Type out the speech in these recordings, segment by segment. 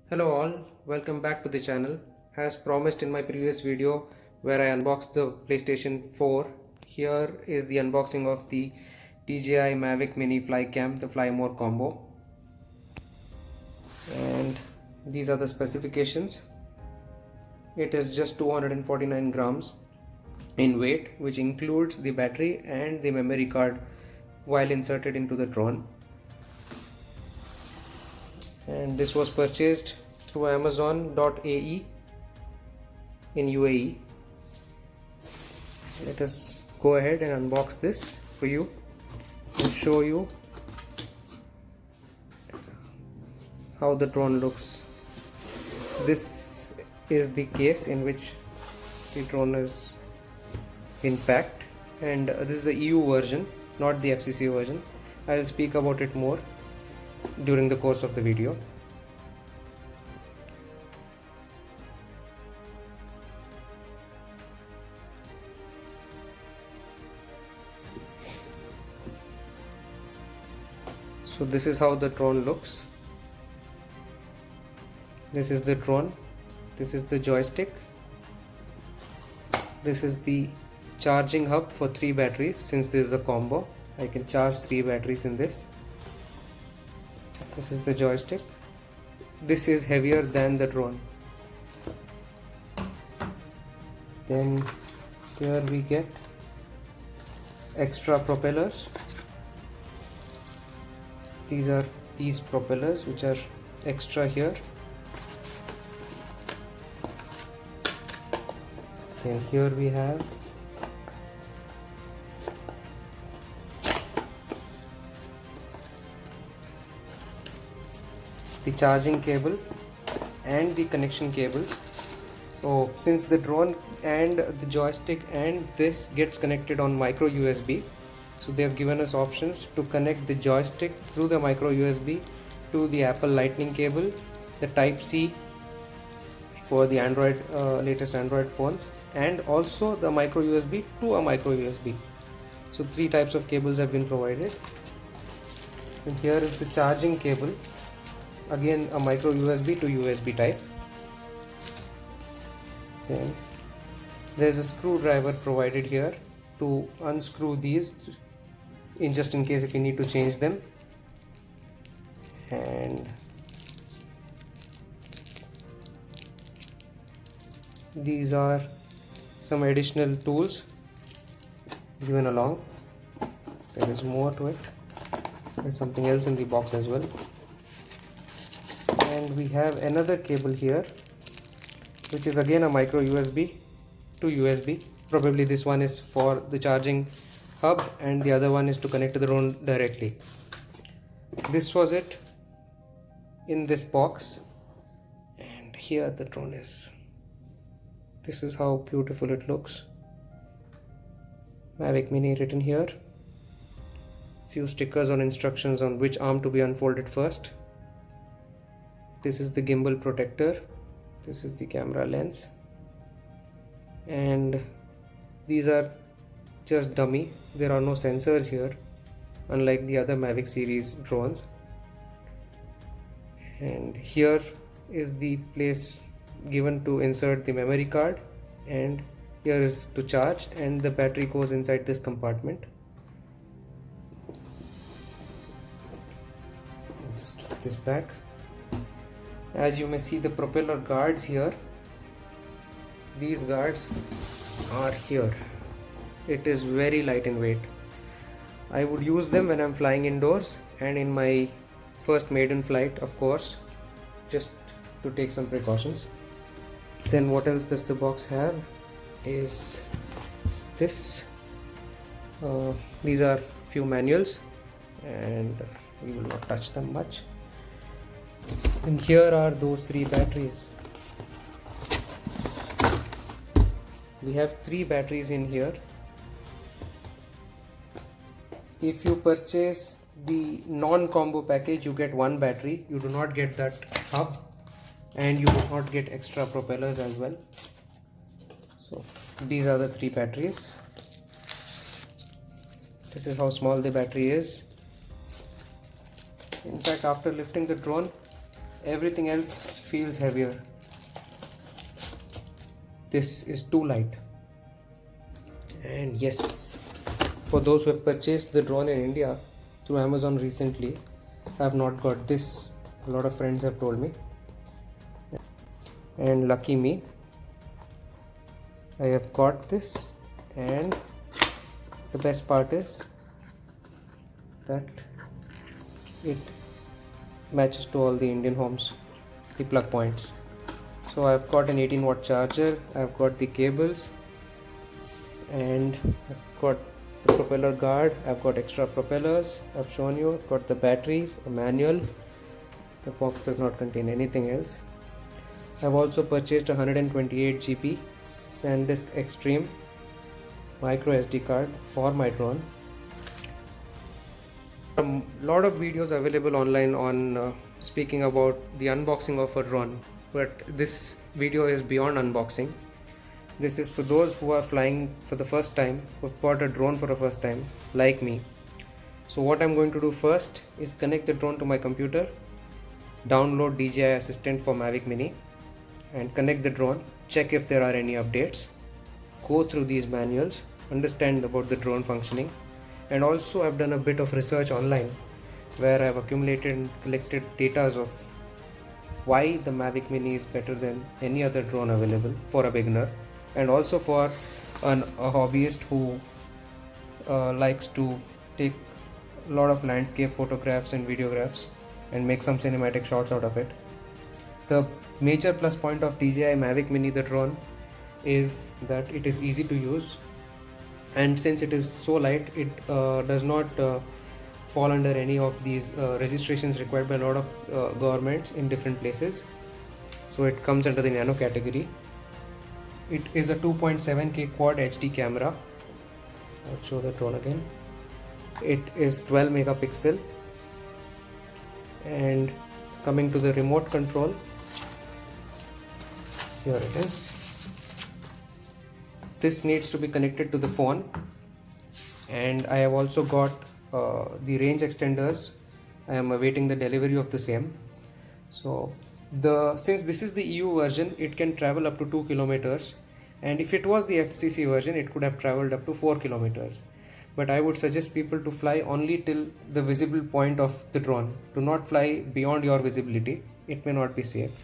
Hello all, welcome back to the channel. As promised in my previous video where I unboxed the PlayStation 4, here is the unboxing of the DJI Mavic Mini Flycam, the Fly More combo. And these are the specifications. It is just 249 grams in weight, which includes the battery and the memory card while inserted into the drone. And this was purchased through Amazon.ae in UAE. Let us go ahead and unbox this for you and show you how the drone looks. This is the case in which the drone is in packed, and this is the EU version, not the FCC version. I will speak about it more during the course of the video. So this is how the drone looks. This is the drone. This is the joystick. This is the charging hub for 3 batteries. Since this is a combo, I can charge 3 batteries in this. This is the joystick. This is heavier than the drone. Then here we get extra propellers. These are these propellers which are extra here. And here we have the charging cable and the connection cables. So since the drone and the joystick and this gets connected on micro USB, so they have given us options to connect the joystick through the micro USB to the Apple Lightning cable, the Type C for the Android latest Android phones, and also the micro USB to a micro USB. So 3 types of cables have been provided. And here is the charging cable, again a micro USB to USB type. Then there is a screwdriver provided here to unscrew these just in case if you need to change them. And these are some additional tools given along. There is more to it. There's something else in the box as well. And we have another cable here, which is again a micro USB to USB. Probably this one is for the charging hub and the other one is to connect to the drone directly. This was it in this box, and here the drone is. This is how beautiful it looks. Mavic Mini written here. Few stickers on instructions on which arm to be unfolded first. This is the gimbal protector. This is the camera lens. And these are just dummy. There are no sensors here, unlike the other Mavic series drones. And here is the place given to insert the memory card, and here is to charge, and the battery goes inside this compartment. Just keep this back. As you may see, the propeller guards here. These guards are here. It is very light in weight. I would use them when I'm flying indoors and in my first maiden flight, of course, just to take some precautions. Then what else does the box have is this. These are few manuals and we will not touch them much. And here are those 3 batteries. We have 3 batteries in here. If you purchase the non-combo package, you get 1 battery. You do not get that hub, and you do not get extra propellers as well. So these are the 3 batteries. This is how small the battery is. In fact, after lifting the drone, Everything else feels heavier. This is too light. And yes, for those who have purchased the drone in India through Amazon recently, I have not got this. A lot of friends have told me. And lucky me, I have got this. And the best part is that it matches to all the Indian homes, the plug points. So I've got an 18-watt charger, I've got the cables, and I've got the propeller guard, I've got extra propellers, I've shown you, I've got the battery, a manual. The box does not contain anything else. I've also purchased a 128 GB SanDisk Extreme micro SD card for my drone. A lot of videos available online on speaking about the unboxing of a drone, but this video is beyond unboxing. This is for those who are flying for the first time, who've bought a drone for the first time, like me. So what I'm going to do first is connect the drone to my computer, download DJI Assistant for Mavic Mini, and connect the drone, check if there are any updates, go through these manuals, understand about the drone functioning. And also I've done a bit of research online where I've accumulated and collected data of why the Mavic Mini is better than any other drone available for a beginner, and also for a hobbyist who likes to take a lot of landscape photographs and videographs and make some cinematic shots out of it. The major plus point of DJI Mavic Mini, the drone, is that it is easy to use, and since it is so light, it does not fall under any of these registrations required by a lot of governments in different places. So it comes under the nano category. It is a 2.7K quad HD camera. I'll show the drone again. It is 12 megapixel. And coming to the remote control, here it is. This needs to be connected to the phone, and I have also got the range extenders. I am awaiting the delivery of the same. So since this is the EU version, it can travel up to 2 kilometers, and if it was the FCC version, it could have traveled up to 4 kilometers. But I would suggest people to fly only till the visible point of the drone. Do not fly beyond your visibility, it may not be safe.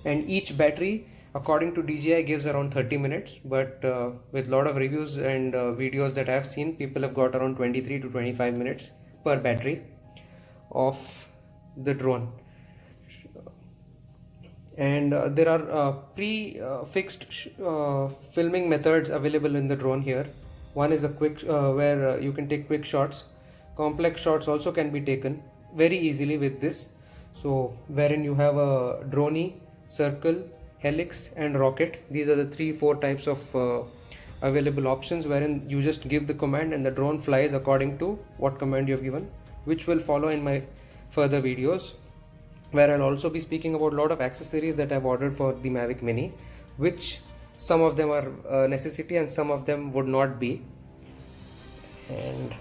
And each battery, according to DJI, gives around 30 minutes, but with a lot of reviews and videos that I have seen, people have got around 23 to 25 minutes per battery of the drone. And there are pre-fixed filming methods available in the drone here. One is a quick where you can take quick shots. Complex shots also can be taken very easily with this. So wherein you have a droney, circle, helix and rocket. These are the 3-4 types of available options, wherein you just give the command and the drone flies according to what command you have given, which will follow in my further videos, where I'll also be speaking about a lot of accessories that I've ordered for the Mavic Mini, which some of them are a necessity and some of them would not be. And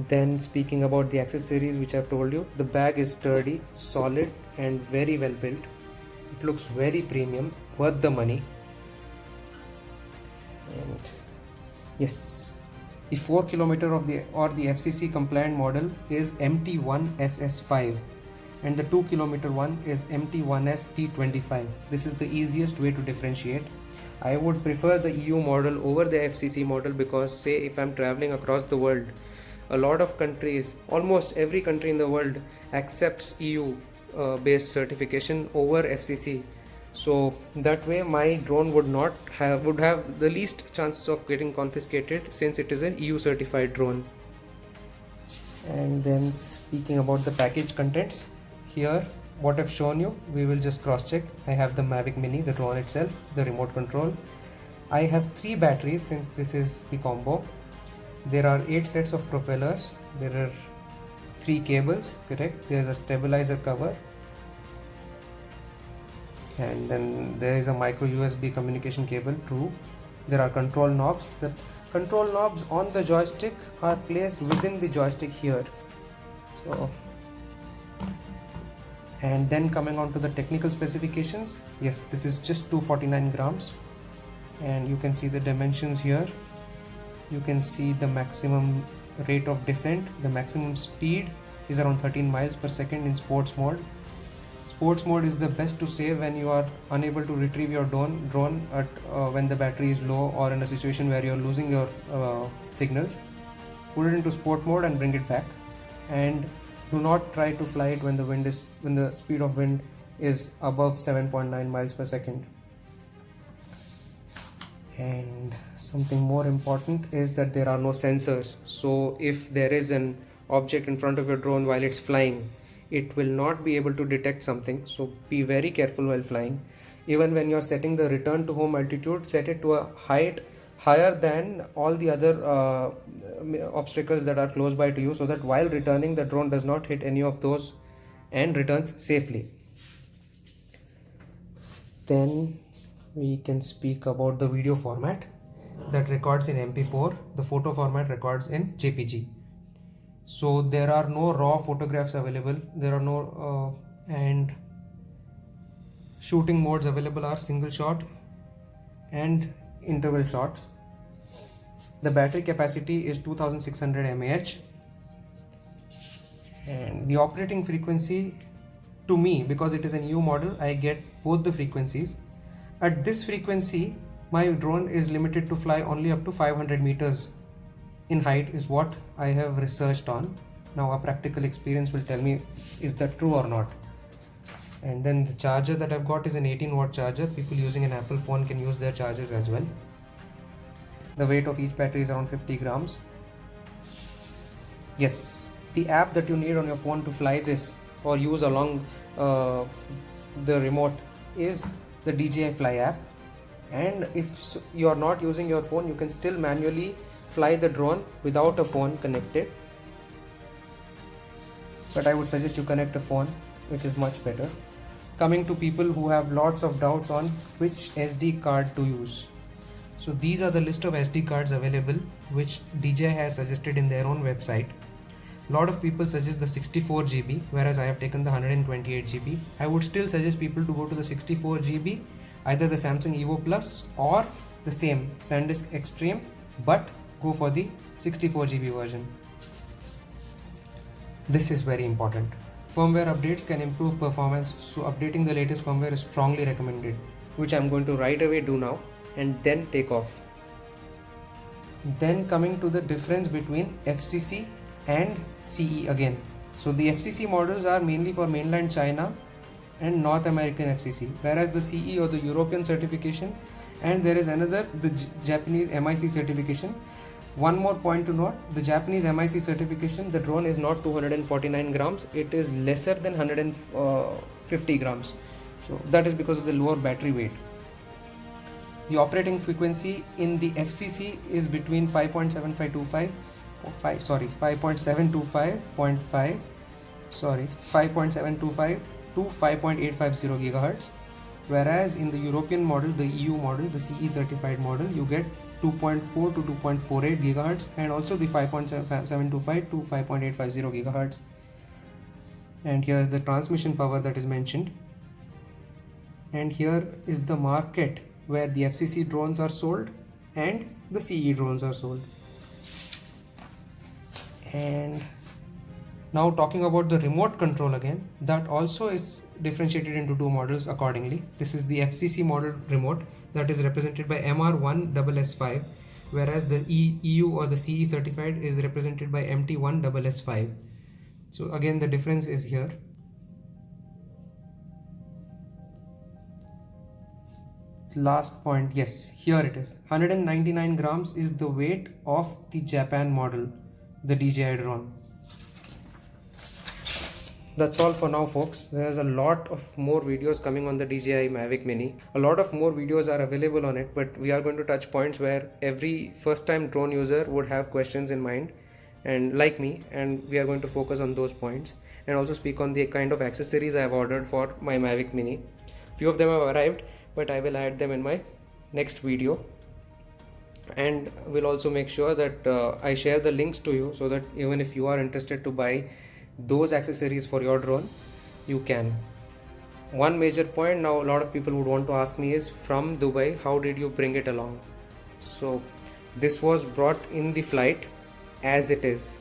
then speaking about the accessories which I've told you, the bag is sturdy, solid and very well built. It looks very premium, worth the money. And yes, the 4 kilometer of the FCC compliant model is MT1SS5, and the 2 kilometer one is MT1ST25. This is the easiest way to differentiate. I would prefer the EU model over the FCC model because, say, if I'm traveling across the world, a lot of countries, almost every country in the world accepts EU based certification over FCC. So that way my drone would have the least chances of getting confiscated, since it is an EU certified drone. And then speaking about the package contents, here what I've shown you, we will just cross check. I have the Mavic Mini, the drone itself, the remote control. I have 3 batteries since this is the combo. There are 8 sets of propellers. There are 3 cables, correct? There is a stabilizer cover, and then there is a micro USB communication cable, true. There are control knobs. The control knobs on the joystick are placed within the joystick here. So, And then coming on to the technical specifications, yes, this is just 249 grams, and you can see the dimensions here. You can see the maximum rate of descent. The maximum speed is around 13 miles per second in sports mode. Sports mode is the best to save when you are unable to retrieve your drone at when the battery is low, or in a situation where you are losing your signals. Put it into sport mode and bring it back, and do not try to fly it when the speed of wind is above 7.9 miles per second. And something more important is that there are no sensors. So if there is an object in front of your drone while it's flying, it will not be able to detect something. So be very careful while flying. Even when you're setting the return to home altitude, set it to a height higher than all the other obstacles that are close by to you, so that while returning, the drone does not hit any of those and returns safely. Then we can speak about the video format that records in MP4. The photo format records in JPG. So there are no raw photographs available. There are no and shooting modes available are single shot and interval shots. The battery capacity is 2600 mAh, and the operating frequency, to me, because it is a new model, I get both the frequencies. At this frequency, my drone is limited to fly only up to 500 meters in height, is what I have researched on. Now a practical experience will tell me is that true or not. And then the charger that I've got is an 18-watt charger. People using an Apple phone can use their chargers as well. The weight of each battery is around 50 grams. Yes, the app that you need on your phone to fly this or use along the remote is the DJI Fly app. And if you are not using your phone, you can still manually fly the drone without a phone connected. But I would suggest you connect a phone, which is much better. Coming to people who have lots of doubts on which SD card to use. So these are the list of SD cards available, which DJI has suggested in their own website. A lot of people suggest the 64 GB, whereas I have taken the 128 GB. I would still suggest people to go to the 64 GB, either the Samsung Evo Plus or the same SanDisk Extreme, but go for the 64 GB version. This is very important. Firmware updates can improve performance, so updating the latest firmware is strongly recommended, which I'm going to right away do now and then take off. Then coming to the difference between FCC and CE again. So the FCC models are mainly for mainland China and North American FCC, whereas the CE or the European certification, and there is another, the Japanese MIC certification. One more point to note, the Japanese MIC certification, the drone is not 249 grams, it is lesser than 150 grams. So that is because of the lower battery weight. The operating frequency in the FCC is between 5.725 to 5.850 GHz, whereas in the European model, the EU model, the CE certified model, you get 2.4 to 2.48 GHz, and also the 5.725 to 5.850 GHz. And here is the transmission power that is mentioned. And here is the market where the FCC drones are sold and the CE drones are sold. And now talking about the remote control again, that also is differentiated into two models accordingly. This is the FCC model remote that is represented by MR1SS5, whereas the EU or the CE certified is represented by MT1SS5. So again, the difference is here. Last point, yes, here it is. 199 grams is the weight of the Japan model, the DJI drone. That's all for now, folks. There's a lot of more videos coming on the DJI Mavic Mini. A lot of more videos are available on it, but we are going to touch points where every first-time drone user would have questions in mind, and like me, and we are going to focus on those points and also speak on the kind of accessories I have ordered for my Mavic Mini. Few of them have arrived, but I will add them in my next video, and will also make sure that I share the links to you, so that even if you are interested to buy those accessories for your drone, you can. One major point now a lot of people would want to ask me is, from Dubai, how did you bring it along? So this was brought in the flight as it is.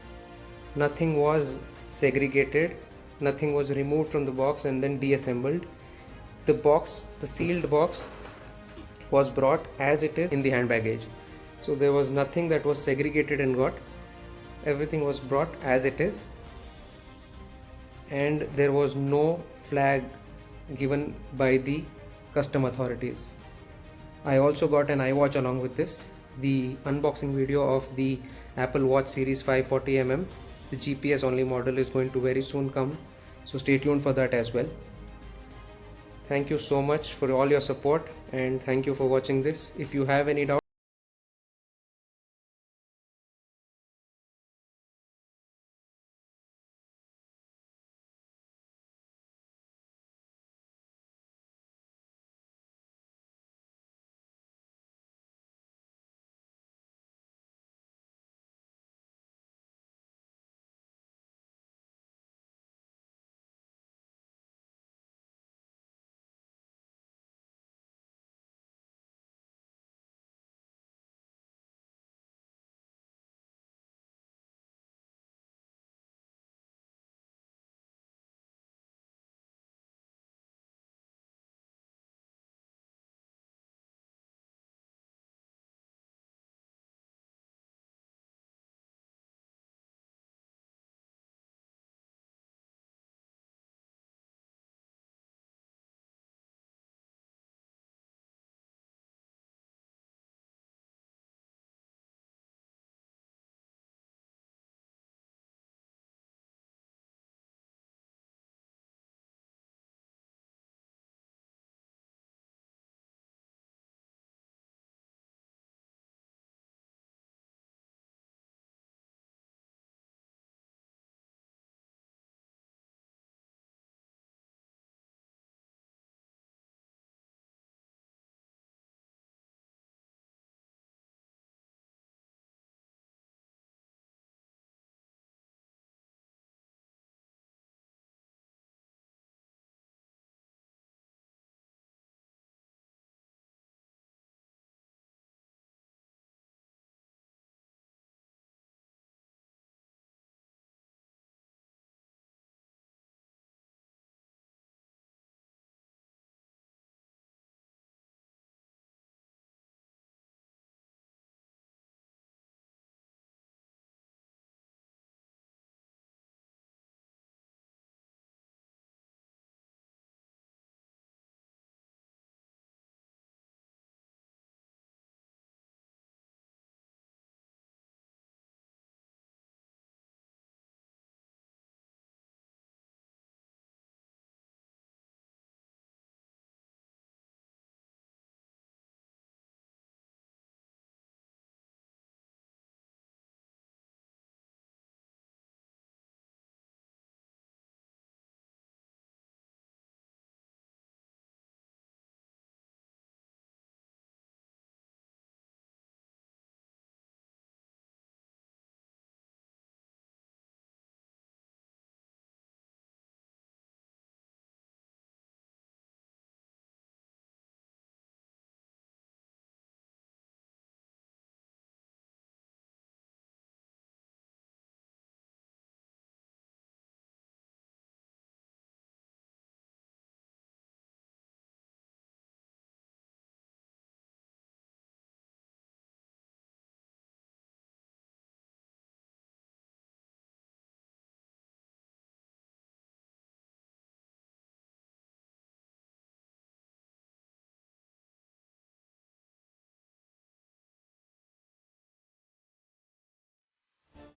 Nothing was segregated, nothing was removed from the box and then deassembled. The box, the sealed box, was brought as it is in the hand baggage. So there was nothing that was segregated and got. Everything was brought as it is, and there was no flag given by the custom authorities. I also got an iWatch along with this. The unboxing video of the Apple Watch Series 540mm, the GPS only model, is going to very soon come, so stay tuned for that as well. Thank you so much for all your support, and thank you for watching this. If you have any doubt,